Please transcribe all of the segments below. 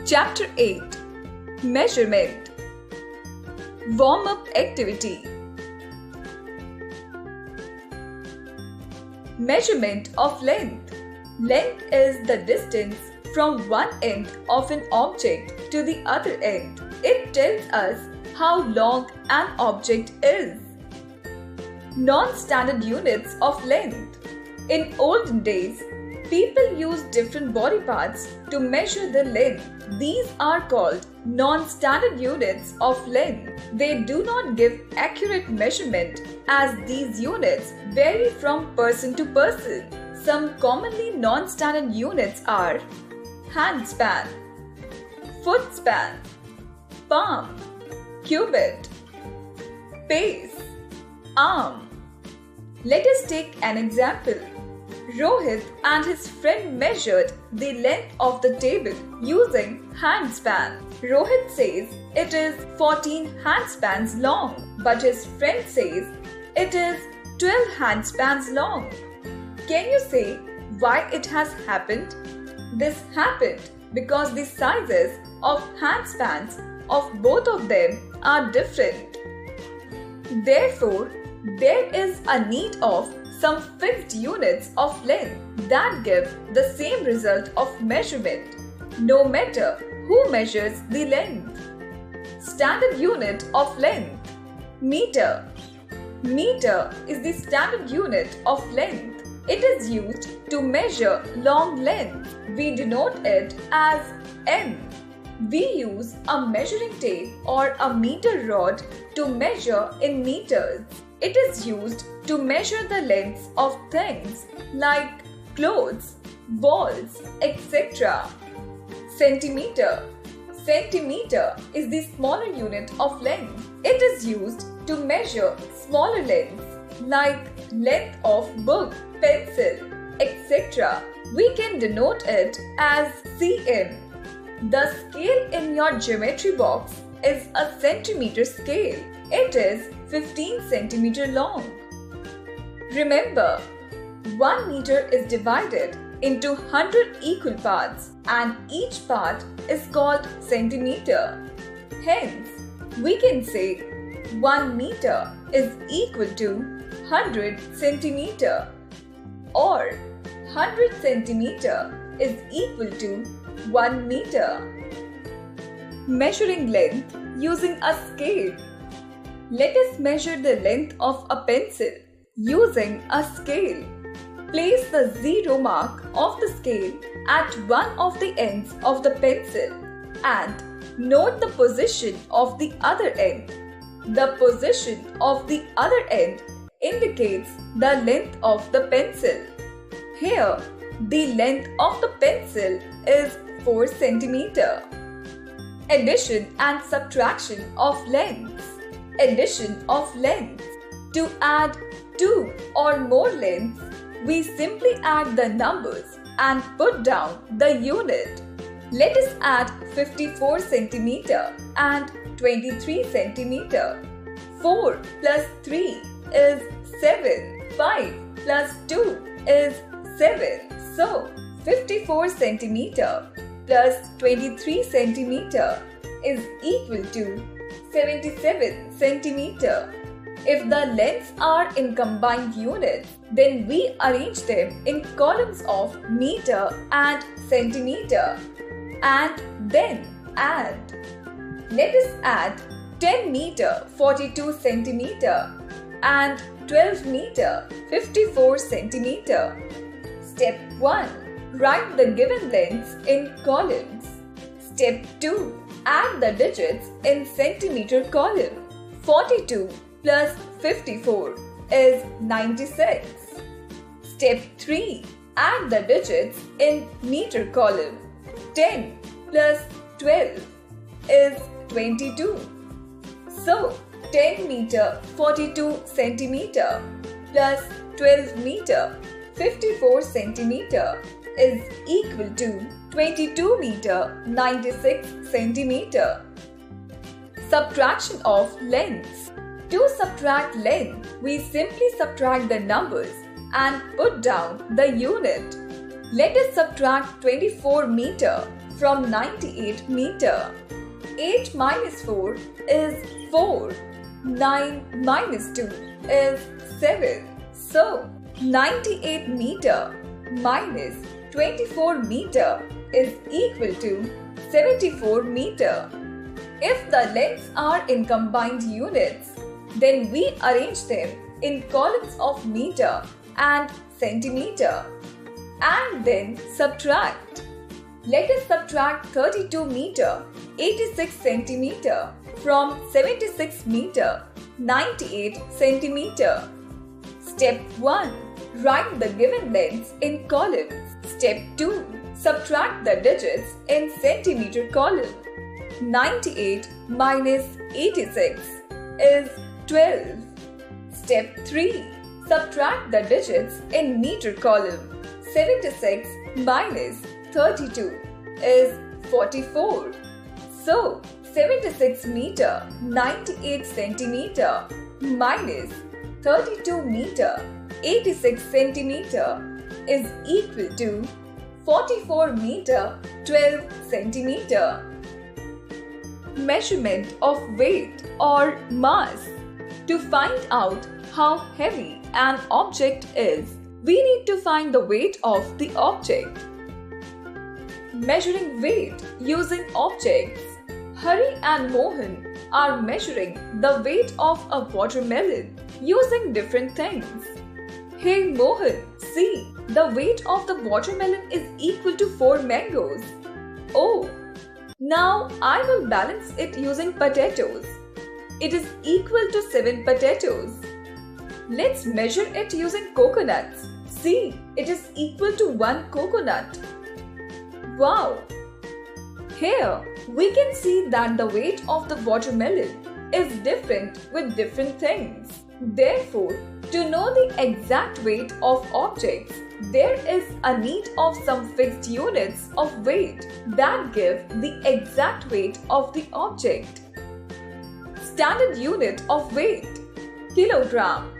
Chapter 8 Measurement. Warm-up activity. Measurement of length. Length is the distance from one end of an object to the other end. It tells us how long an object is. Non-standard units of length. In olden days, people used different body parts to measure the length. These are called non-standard units of length. They do not give accurate measurement as these units vary from person to person. Some commonly non-standard units are hand span, foot span, palm, cubit, pace, arm. Let us take an example. Rohit and his friend measured the length of the table using hand span. Rohit says it is 14 hand spans long, but his friend says it is 12 hand spans long. Can you say why it has happened? This happened because the sizes of hand spans of both of them are different. Therefore, there is a need of some fixed units of length that give the same result of measurement, no matter who measures the length. Standard unit of length. Meter. Meter is the standard unit of length. It is used to measure long length. We denote it as m. We use a measuring tape or a meter rod to measure in meters. It is used to measure the lengths of things like clothes, balls, etc. Centimeter. Centimeter is the smaller unit of length. It is used to measure smaller lengths like length of book, pencil, etc. We can denote it as cm. The scale in your geometry box is a centimeter scale. It is 15 centimeter long. Remember, 1 meter is divided into 100 equal parts and each part is called centimeter. Hence, we can say 1 meter is equal to 100 centimeter or 100 centimeter is equal to 1 meter. Measuring length using a scale. Let us measure the length of a pencil using a scale. Place the 0 mark of the scale at one of the ends of the pencil and note the position of the other end. The position of the other end indicates the length of the pencil. Here, the length of the pencil is 4 centimeter. Addition and subtraction of lengths. Addition of lengths. To add 2 or more lengths, we simply add the numbers and put down the unit. Let us add 54 centimeter and 23 centimeter. 4 plus 3 is 7. 5 plus 2 is 7. So, 54 centimeter plus 23 centimeter is equal to 77 centimeter. If the lengths are in combined units, then we arrange them in columns of meter and centimeter and then add. Let us add 10 meter 42 centimeter and 12 meter 54 centimeter. Step 1. Write the given lengths in columns. Step 2. Add the digits in centimeter column. 42 plus 54 is 96. Step 3. Add the digits in meter column. 10 plus 12 is 22. So, 10 meter 42 centimeter plus 12 meter 54 centimeter is equal to 22 meter 96 centimeter. Subtraction of lengths. To subtract length, we simply subtract the numbers and put down the unit. Let us subtract 24 meter from 98 meter. 8 minus 4 is 4. 9 minus 2 is 7. So, 98 meter minus 24 meter is equal to 74 meter. If the lengths are in combined units, then we arrange them in columns of meter and centimeter and then subtract. Let us subtract 32 meter 86 centimeter from 76 meter 98 centimeter. Step 1. Write the given lengths in columns. Step 2. Subtract the digits in centimeter column. 98 minus 86 is 12. Step 3. Subtract the digits in meter column. 76 minus 32 is 44. So, 76 meter 98 centimeter minus 32 meter 86 centimeter is equal to 44 meter 12 centimeter. Measurement of weight or mass. To find out how heavy an object is, we need to find the weight of the object. Measuring weight using objects. Hari and Mohan are measuring the weight of a watermelon using different things. Hey Mohan, see, the weight of the watermelon is equal to 4 mangoes. Oh, now I will balance it using potatoes. It is equal to 7 potatoes. Let's measure it using coconuts. See, it is equal to 1 coconut. Wow! Here, we can see that the weight of the watermelon is different with different things. Therefore, to know the exact weight of objects, there is a need of some fixed units of weight that give the exact weight of the object. Standard unit of weight. Kilogram.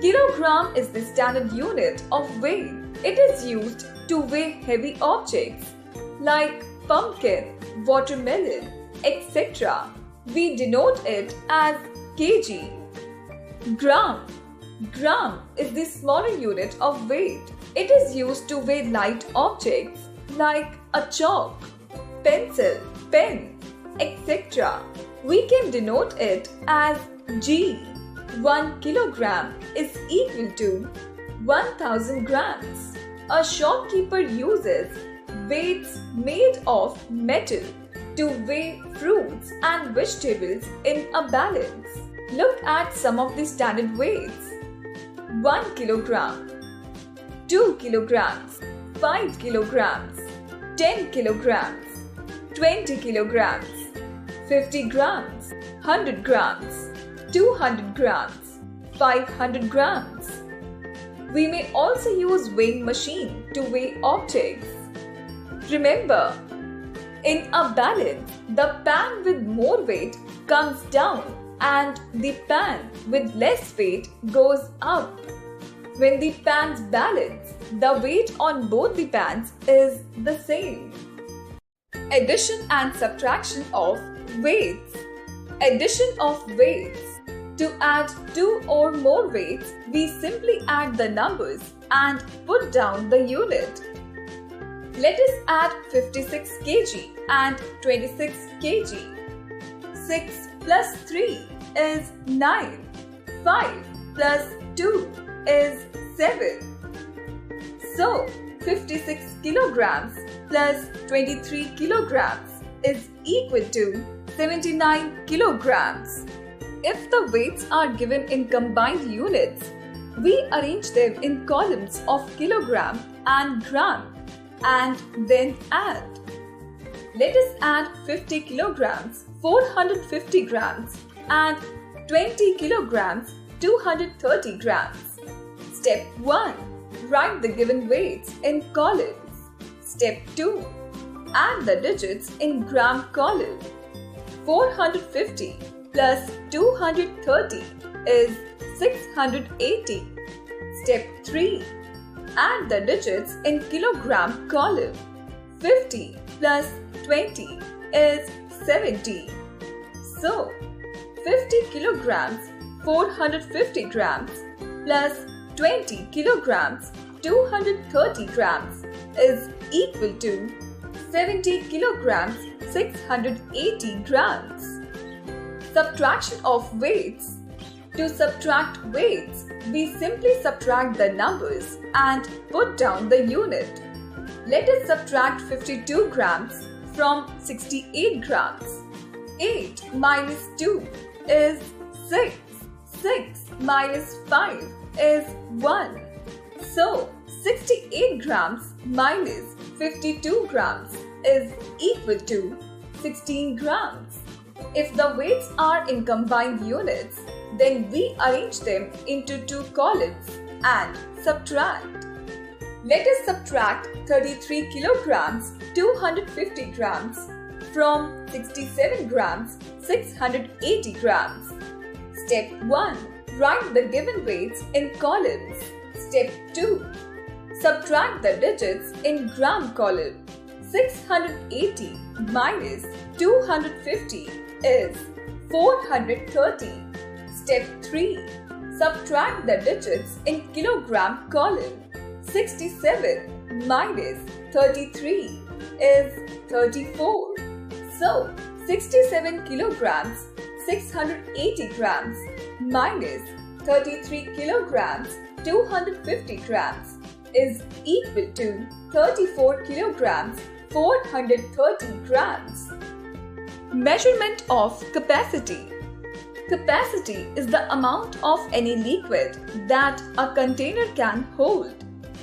Kilogram is the standard unit of weight. It is used to weigh heavy objects like pumpkin, watermelon, etc. We denote it as kg. Gram. Gram is the smaller unit of weight. It is used to weigh light objects like a chalk, pencil, pen, etc. We can denote it as g. 1 kilogram is equal to 1000 grams. A shopkeeper uses weights made of metal to weigh fruits and vegetables in a balance. Look at some of the standard weights. 1 kilogram, 2 kilograms, 5 kilograms, 10 kilograms, 20 kilograms, 50 grams, 100 grams, 200 grams, 500 grams. We may also use weighing machine to weigh objects. Remember, in a balance, the pan with more weight comes down and the pan with less weight goes up. When the pans balance, the weight on both the pans is the same. Addition and subtraction of weights. Addition of weights. To add 2 or more weights, we simply add the numbers and put down the unit. Let us add 56 kg and 26 kg. 6 plus 3 is 9. 5 plus 2 is 7. So, 56 kilograms plus 23 kilograms is equal to 79 kilograms. If the weights are given in combined units, we arrange them in columns of kilogram and gram and then add. Let us add 50 kilograms, 450 grams and 20 kilograms, 230 grams. Step 1. Write the given weights in columns. Step 2. Add the digits in gram column. 450 plus 230 is 680. Step 3. Add the digits in kilogram column. 50 plus 20 is 70. So, 50 kilograms 450 grams plus 20 kilograms 230 grams is equal to 70 kilograms 680 grams. Subtraction of weights. To subtract weights, we simply subtract the numbers and put down the unit. Let us subtract 52 grams from 68 grams. 8 minus 2 is 6. 6 minus 5 is 1. So, 68 grams minus 52 grams is equal to 16 grams. If the weights are in combined units, then we arrange them into two columns and subtract. Let us subtract 33 kilograms 250 grams from 67 grams 680 grams. Step 1. Write the given weights in columns. Step 2. Subtract the digits in gram column. 680 minus 250 is 430. Step 3. Subtract the digits in kilogram column. 67 minus 33 is 34. So, 67 kilograms 680 grams minus 33 kilograms 250 grams is equal to 34 kilograms 430 grams. Measurement of capacity. Capacity is the amount of any liquid that a container can hold.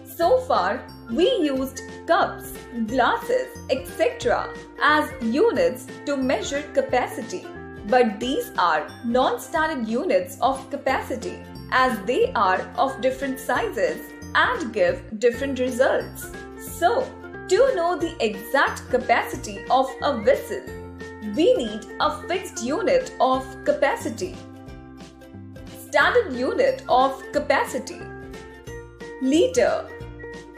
So far, we used cups, glasses, etc. as units to measure capacity. But these are non-standard units of capacity as they are of different sizes and give different results. So, to know the exact capacity of a vessel, we need a fixed unit of capacity. Standard unit of capacity. Liter.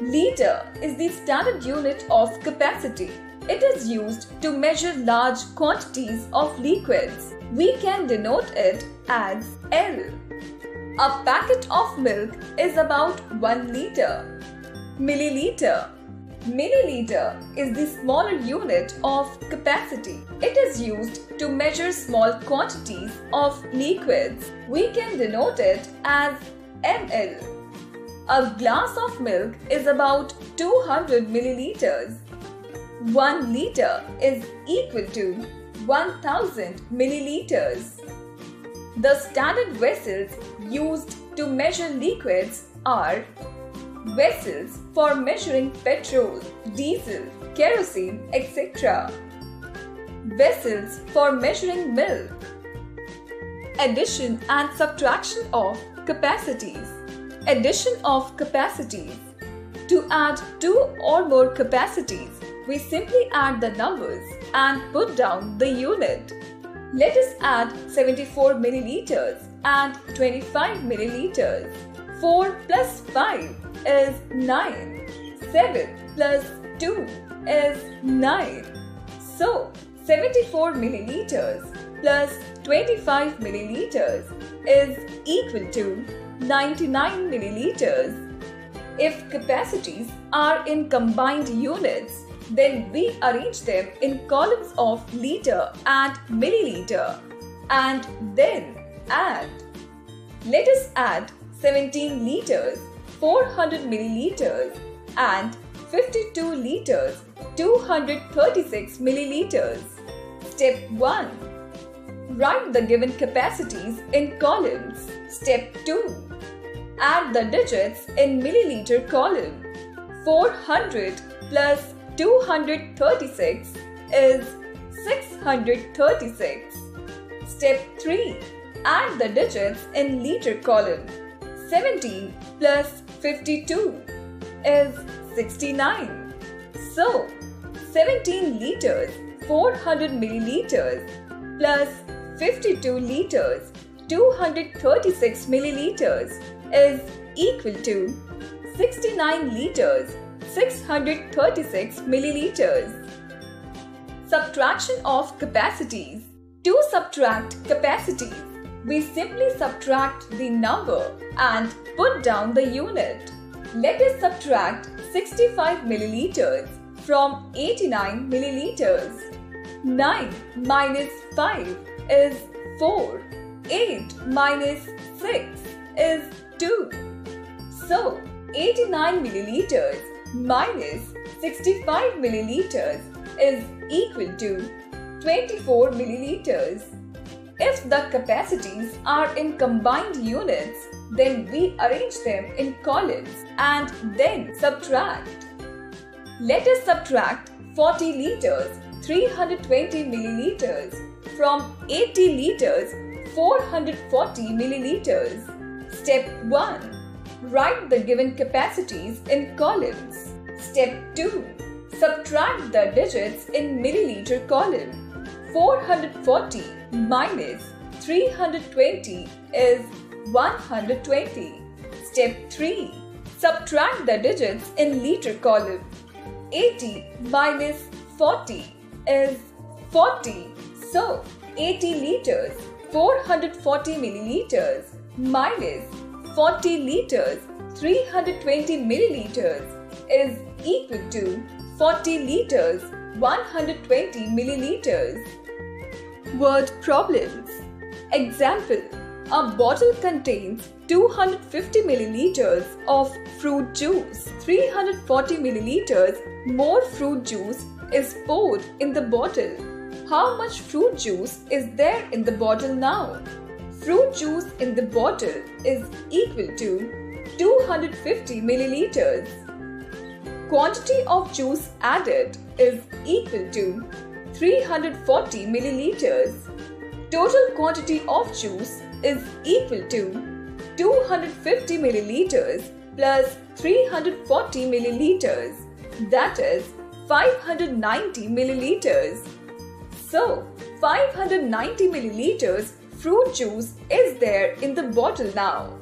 Liter is the standard unit of capacity. It is used to measure large quantities of liquids. We can denote it as L. A packet of milk is about 1 liter. Milliliter. Milliliter is the smaller unit of capacity. It is used to measure small quantities of liquids. We can denote it as ml. A glass of milk is about 200 milliliters. 1 liter is equal to 1000 milliliters. The standard vessels used to measure liquids are vessels for measuring petrol, diesel, kerosene, etc. Vessels for measuring milk. Addition and subtraction of capacities. Addition of capacities. To add two or more capacities, we simply add the numbers and put down the unit. Let us add 74 milliliters and 25 milliliters. 4 plus 5 is 9. 7 plus 2 is 9. So, 74 milliliters plus 25 milliliters is equal to 99 milliliters. If capacities are in combined units, then we arrange them in columns of liter and milliliter and then add. Let us add 17 liters, 400 milliliters and 52 liters, 236 milliliters. Step 1. Write the given capacities in columns. Step 2. Add the digits in milliliter column. 400 plus 236 is 636. Step 3. Add the digits in liter column. 17 plus 52 is 69. So, 17 liters 400 milliliters plus 52 liters 236 milliliters is equal to 69 liters 636 milliliters. Subtraction of capacities. To subtract capacities, we simply subtract the number and put down the unit. Let us subtract 65 milliliters from 89 milliliters. 9 minus 5 is 4. 8 minus 6 is 2. So, 89 milliliters minus 65 milliliters is equal to 24 milliliters. If the capacities are in combined units, then we arrange them in columns and then subtract. Let us subtract 40 liters 320 milliliters from 80 liters 440 milliliters. Step 1. Write the given capacities in columns. Step 2. Subtract the digits in milliliter column. 440 minus 320 is 120. Step 3. Subtract the digits in liter column. 80 minus 40 is 40. So, 80 liters 440 milliliters minus 40 liters 320 milliliters is equal to 40 liters 120 milliliters. Word problems. Example. A bottle contains 250 milliliters of fruit juice. 340 milliliters more fruit juice is poured in the bottle. How much fruit juice is there in the bottle now? Fruit juice in the bottle is equal to 250 milliliters. Quantity of juice added is equal to 340 milliliters. Total quantity of juice is equal to 250 milliliters plus 340 milliliters, that is 590 milliliters. So, 590 milliliters fruit juice is there in the bottle now.